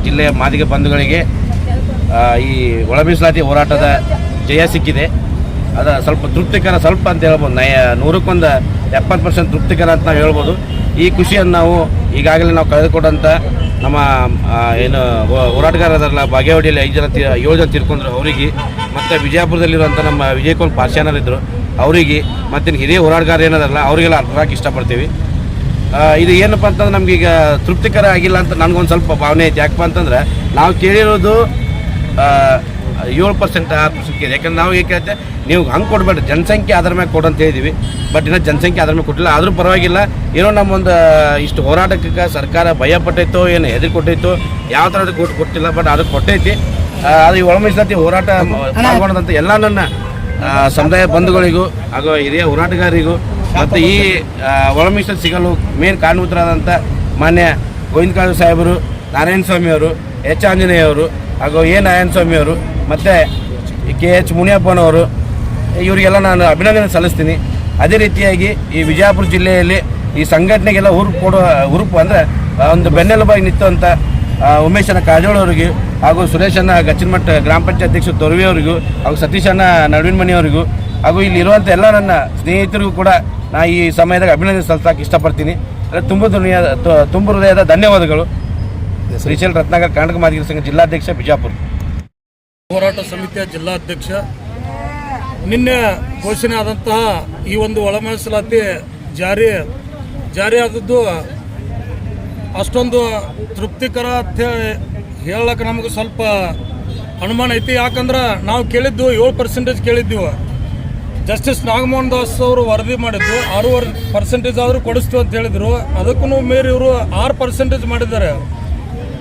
ಜಿಲ್ಲೆಯ ಮಾದಿಗ ಬಂಧುಗಳಿಗೆ ಈ ಒಳ ಮೀಸಲಾತಿ ಹೋರಾಟದ ಜಯ ಸಿಕ್ಕಿದೆ. ಅದು ಸ್ವಲ್ಪ ತೃಪ್ತಿಕರ, ಸ್ವಲ್ಪ ಅಂತ ಹೇಳ್ಬೋದು. 100ಕ್ಕೆ 70% ತೃಪ್ತಿಕರ ಅಂತ ನಾವು ಹೇಳ್ಬೋದು. ಈ ಖುಷಿಯನ್ನು ನಾವು ಈಗಾಗಲೇ ನಾವು ಕಳೆದುಕೊಂಡಂಥ ನಮ್ಮ ಏನು ಹೋರಾಟಗಾರರಲ್ಲ, ಬಾಗೇವಾಡಿಯಲ್ಲಿ 7 ಜನ ತೀರ್ಕೊಂಡ್ರು ಅವರಿಗೆ, ಮತ್ತು ವಿಜಯಪುರದಲ್ಲಿರುವಂಥ ನಮ್ಮ ವಿಜಯ್ ಕುಮಾರ್ ಪಾರ್ಶ್ಯಾನರಿದ್ದರು ಅವರಿಗೆ, ಮತ್ತು ಹಿರಿಯ ಹೋರಾಟಗಾರ ಏನದಲ್ಲ ಅವರಿಗೆಲ್ಲ ಅರ್ಥಕ್ಕೆ ಇಷ್ಟಪಡ್ತೀವಿ. ಇದು ಏನಪ್ಪ ಅಂತಂದ್ರೆ ನಮಗೀಗ ತೃಪ್ತಿಕರ ಆಗಿಲ್ಲ ಅಂತ ನನಗೊಂದು ಸ್ವಲ್ಪ ಭಾವನೆ ಐತಿ. ಯಾಕಪ್ಪ ಅಂತಂದ್ರೆ ನಾವು ಕೇಳಿರೋದು 7% 6% ಇದೆ. ಯಾಕಂದ್ರೆ ನಾವು ಈಗ ಕೇಳ್ತೆ ನೀವು ಹಂಗೆ ಕೊಡಬೇಡ್ರಿ, ಜನಸಂಖ್ಯೆ ಆಧಾರ ಮೇಲೆ ಕೊಡು ಅಂತ ಹೇಳಿದ್ವಿ. ಬಟ್ ಇನ್ನೂ ಜನಸಂಖ್ಯೆ ಆಧಾರ ಮೇಲೆ ಕೊಟ್ಟಿಲ್ಲ. ಆದರೂ ಪರವಾಗಿಲ್ಲ, ಏನೋ ನಮ್ಮೊಂದು ಇಷ್ಟು ಹೋರಾಟಕ್ಕೆ ಸರ್ಕಾರ ಭಯ ಪಟ್ಟೈತೋ ಏನು ಹೆದರಿ ಕೊಟ್ಟೈತೋ ಯಾವ ಥರದ ಕೊಟ್ಟಿಲ್ಲ. ಬಟ್ ಅದು ಕೊಟ್ಟೈತಿ. ಅದು ಈ ಒಳ ಮೀಸಲಾತಿ ಹೋರಾಟ ಪಾಲ್ಗೊಂಡಂಥ ಎಲ್ಲ ನನ್ನ ಸಮುದಾಯ ಬಂಧುಗಳಿಗೂ ಹಾಗೂ ಹಿರಿಯ ಹೋರಾಟಗಾರರಿಗೂ ಮತ್ತು ಈ ಒಳ ಮೀಸಲಾತಿ ಸಿಗಲು ಮೇನ್ ಕಾರಣಭೂತರಾದಂಥ ಮಾನ್ಯ ಗೋವಿಂದ ಕಾರಜೋಳ ಸಾಹೇಬರು, ನಾರಾಯಣ ಸ್ವಾಮಿಯವರು, ಎಚ್ ಆಂಜನೇಯವರು ಹಾಗೂ ಎ ನಾರಾಯಣ ಸ್ವಾಮಿಯವರು ಮತ್ತು KH ಮುನಿಯಪ್ಪನವರು, ಇವರಿಗೆಲ್ಲ ನಾನು ಅಭಿನಂದನೆ ಸಲ್ಲಿಸ್ತೀನಿ. ಅದೇ ರೀತಿಯಾಗಿ ಈ ವಿಜಯಪುರ ಜಿಲ್ಲೆಯಲ್ಲಿ ಈ ಸಂಘಟನೆಗೆಲ್ಲ ಹುರುಪು ಅಂದರೆ ಒಂದು ಬೆನ್ನೆಲುಬಾಗಿ ನಿಂತಂಥ ಉಮೇಶನ ಕಾರಜೋಳ ಅವರಿಗೆ ಹಾಗೂ ಸುರೇಶನ ಗಚ್ಚಿನಮಠ ಗ್ರಾಮ ಪಂಚಾಯತ್ ಅಧ್ಯಕ್ಷ ತೊರವಿ ಅವರಿಗೂ ಹಾಗೂ ಸತೀಶನ ನಡುವಿನ ಮನೆಯವರಿಗೂ ಹಾಗೂ ಇಲ್ಲಿ ಇರುವಂಥ ಎಲ್ಲ ನನ್ನ ಸ್ನೇಹಿತರಿಗೂ ಕೂಡ ನಾ ಈ ಸಮಯದಾಗ ಅಭಿನಂದನೆ ಸಲ್ಲಿಸಕ್ಕೆ ಇಷ್ಟಪಡ್ತೀನಿ. ತುಂಬ ಹೃದಯದ ಧನ್ಯವಾದಗಳು. ಶ್ರೀಶೈಲ ರತ್ನಾಕರ್, ಕರ್ನಾಟಕ ಮಾದಿಗ ಸಂಘ ಜಿಲ್ಲಾಧ್ಯಕ್ಷ, ಬಿಜಾಪುರ. ಹೋರಾಟ ಸಮಿತಿಯ ಜಿಲ್ಲಾಧ್ಯಕ್ಷ. ನಿನ್ನೆ ಘೋಷಣೆ ಆದಂತಹ ಈ ಒಂದು ಒಳ ಮೀಸಲಾತಿ ಜಾರಿ ಆದದ್ದು ಅಷ್ಟೊಂದು ತೃಪ್ತಿಕರ ಅಂತ ಹೇಳಕ್ಕೆ ನಮಗೆ ಸ್ವಲ್ಪ ಅನುಮಾನ ಐತಿ. ಯಾಕಂದ್ರೆ ನಾವು ಕೇಳಿದ್ದು 7% ಕೇಳಿದ್ದೀವಿ. ಜಸ್ಟಿಸ್ ನಾಗಮೋಹನ್ ದಾಸ್ ಅವರು ವರದಿ ಮಾಡಿದ್ದು 6% ಆದರೂ ಕೊಡಿಸ್ತೀವಿ ಅಂತ ಹೇಳಿದರು. ಅದಕ್ಕೂ ಮೀರಿ ಇವರು 6% ಮಾಡಿದ್ದಾರೆ.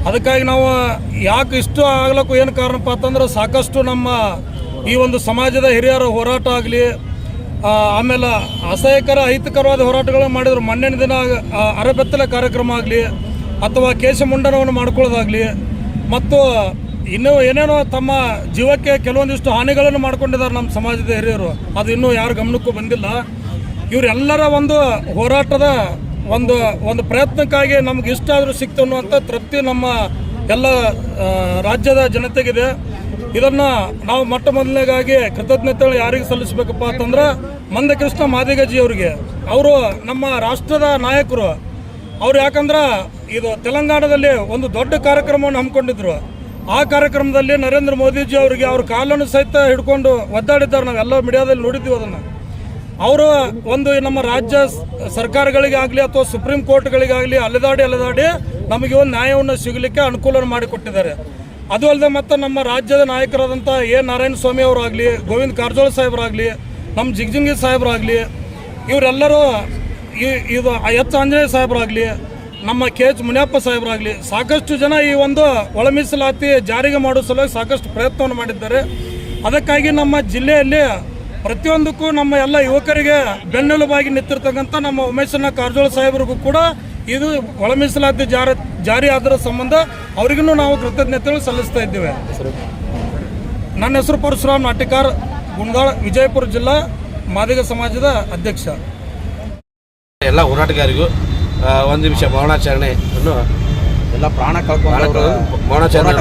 ಅದಕ್ಕಾಗಿ ನಾವು ಯಾಕೆ ಇಷ್ಟು ಆಗ್ಲಕ್ಕೂ ಏನು ಕಾರಣಪ್ಪ ಅಂತಂದ್ರೆ ಸಾಕಷ್ಟು ನಮ್ಮ ಈ ಒಂದು ಸಮಾಜದ ಹಿರಿಯರ ಹೋರಾಟ ಆಗಲಿ, ಆಮೇಲೆ ಅಸಹ್ಯಕರ ಅಹಿತಕರವಾದ ಹೋರಾಟಗಳನ್ನು ಮಾಡಿದ್ರು. ಮೊನ್ನೆಯ ದಿನ ಅರೆಬೆತ್ತಲೆ ಕಾರ್ಯಕ್ರಮ ಆಗಲಿ ಅಥವಾ ಕೇಶಮುಂಡನವನ್ನು ಮಾಡ್ಕೊಳ್ಳೋದಾಗಲಿ ಮತ್ತು ಇನ್ನೂ ಏನೇನೋ ತಮ್ಮ ಜೀವಕ್ಕೆ ಕೆಲವೊಂದಿಷ್ಟು ಹಾನಿಗಳನ್ನು ಮಾಡ್ಕೊಂಡಿದ್ದಾರೆ ನಮ್ಮ ಸಮಾಜದ ಹಿರಿಯರು. ಅದು ಇನ್ನೂ ಯಾರ ಗಮನಕ್ಕೂ ಬಂದಿಲ್ಲ. ಇವರೆಲ್ಲರ ಒಂದು ಹೋರಾಟದ ಒಂದು ಪ್ರಯತ್ನಕ್ಕಾಗಿ ನಮ್ಗೆ ಇಷ್ಟ ಆದರೂ ಸಿಕ್ತು ಅನ್ನುವಂಥ ತೃಪ್ತಿ ನಮ್ಮ ಎಲ್ಲ ರಾಜ್ಯದ ಜನತೆಗಿದೆ. ಇದನ್ನು ನಾವು ಮೊಟ್ಟ ಮೊದಲನೇಗಾಗಿ ಕೃತಜ್ಞತೆಗಳು ಯಾರಿಗೆ ಸಲ್ಲಿಸಬೇಕಪ್ಪ ಅಂತಂದ್ರೆ ಮಂದಕೃಷ್ಣ ಮಾದಿಗಜಿ ಅವರಿಗೆ. ಅವರು ನಮ್ಮ ರಾಷ್ಟ್ರದ ನಾಯಕರು. ಅವ್ರು ಯಾಕಂದ್ರೆ ಇದು ತೆಲಂಗಾಣದಲ್ಲಿ ಒಂದು ದೊಡ್ಡ ಕಾರ್ಯಕ್ರಮವನ್ನು ಹಮ್ಮಿಕೊಂಡಿದ್ರು. ಆ ಕಾರ್ಯಕ್ರಮದಲ್ಲಿ ನರೇಂದ್ರ ಮೋದಿಜಿ ಅವರಿಗೆ ಅವ್ರ ಕಾಲನ್ನು ಸಹಿತ ಹಿಡ್ಕೊಂಡು ಒದ್ದಾಡಿದ್ದಾರೆ. ನಾವೆಲ್ಲ ಮೀಡಿಯಾದಲ್ಲಿ ನೋಡಿದ್ದೀವಿ ಅದನ್ನು. ಅವರು ಒಂದು ನಮ್ಮ ರಾಜ್ಯ ಸರ್ಕಾರಗಳಿಗೆ ಆಗಲಿ ಅಥವಾ ಸುಪ್ರೀಂ ಕೋರ್ಟ್ಗಳಿಗಾಗಲಿ ಅಲೆದಾಡಿ ನಮಗೆ ಒಂದು ನ್ಯಾಯವನ್ನು ಸಿಗಲಿಕ್ಕೆ ಅನುಕೂಲ ಮಾಡಿಕೊಟ್ಟಿದ್ದಾರೆ. ಅದು ಅಲ್ಲದೆ ಮತ್ತು ನಮ್ಮ ರಾಜ್ಯದ ನಾಯಕರಾದಂಥ ಎ ನಾರಾಯಣ ಸ್ವಾಮಿ ಅವರಾಗಲಿ, ಗೋವಿಂದ ಕಾರಜೋಳ ಸಾಹೇಬರಾಗಲಿ, ನಮ್ಮ ಜಿಗ್ಜಿಂಗಿ ಸಾಹೇಬರಾಗಲಿ, ಇವರೆಲ್ಲರೂ ಇದು ಎಚ್ ಆಂಜನೇಯ ಸಾಹೇಬರಾಗಲಿ, ನಮ್ಮ KH ಮುನಿಯಪ್ಪ ಸಾಹೇಬರಾಗಲಿ, ಸಾಕಷ್ಟು ಜನ ಈ ಒಂದು ಒಳ ಮೀಸಲಾತಿ ಜಾರಿಗೆ ಮಾಡುವ ಸಲುವಾಗಿ ಸಾಕಷ್ಟು ಪ್ರಯತ್ನವನ್ನು ಮಾಡಿದ್ದಾರೆ. ಅದಕ್ಕಾಗಿ ನಮ್ಮ ಜಿಲ್ಲೆಯಲ್ಲಿ ಪ್ರತಿಯೊಂದಕ್ಕೂ ನಮ್ಮ ಎಲ್ಲ ಯುವಕರಿಗೆ ಬೆನ್ನೆಲುಬಾಗಿ ನಿಂತಿರ್ತಕ್ಕಂಥ ನಮ್ಮ ಉಮೇಶನ ಕಾರಜೋಳ ಸಾಹೇಬರಿಗೂ ಕೂಡ ಇದು ಒಳ ಮೀಸಲಾತಿ ಜಾರಿ ಆದರ ಸಂಬಂಧ ಅವರಿಗೂ ನಾವು ಕೃತಜ್ಞತೆಗಳು ಸಲ್ಲಿಸ್ತಾ ಇದ್ದೇವೆ. ನನ್ನ ಹೆಸರು ಪರಶುರಾಮ್ ನಾಟಿಕಾರ್, ಗುಣದಾಳ, ವಿಜಯಪುರ ಜಿಲ್ಲಾ ಮಾದಿಗ ಸಮಾಜದ ಅಧ್ಯಕ್ಷ. ಎಲ್ಲ ಹೋರಾಟಗಾರಿಗೂ ಒಂದು ನಿಮಿಷ ಮೌನಾಚರಣೆಯನ್ನು ಎಲ್ಲ ಪ್ರಾಣ ಕಳ್ಕೊಂಡು ಮೌನಾಚರಣೆ